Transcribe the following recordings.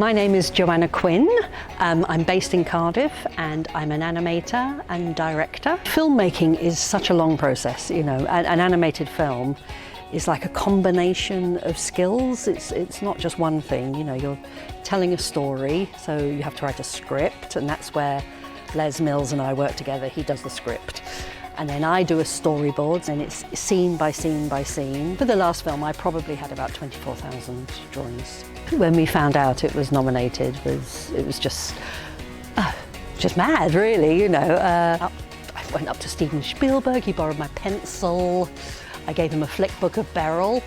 My name is Joanna Quinn. I'm based in Cardiff and I'm an animator and director. Filmmaking is such a long process, you know. An animated film is like a combination of skills. It's not just one thing, you know. You're telling a story, so you have to write a script, and that's where Les Mills and I work together. He does the script. And then I do a storyboard, and it's scene by scene by scene. For the last film, I probably had about 24,000 drawings. When we found out it was nominated, it was just mad, really, you know. I went up to Steven Spielberg, he borrowed my pencil, I gave him a flick book of Beryl.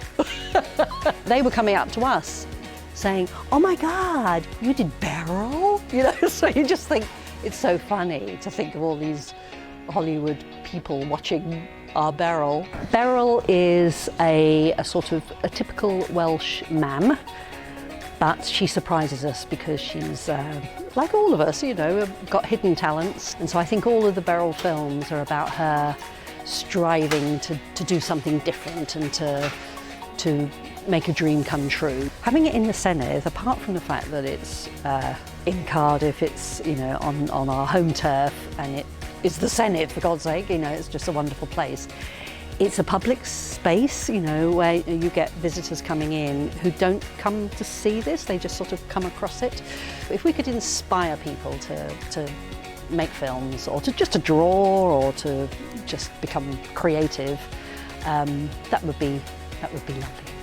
They were coming up to us saying, "Oh my God, you did Beryl?" You know, so you just think it's so funny to think of all these Hollywood people watching our Beryl. Beryl is a sort of a typical Welsh mam, but she surprises us because she's, like all of us, you know, got hidden talents. And so I think all of the Beryl films are about her striving to do something different and to make a dream come true. Having it in the Senedd, apart from the fact that it's in Cardiff, it's, you know, on our home turf, and it is the Senedd, for God's sake, you know, it's just a wonderful place. It's a public space, you know, where you get visitors coming in who don't come to see this, they just sort of come across it. If we could inspire people to make films, or just to draw, or to just become creative, that would be lovely.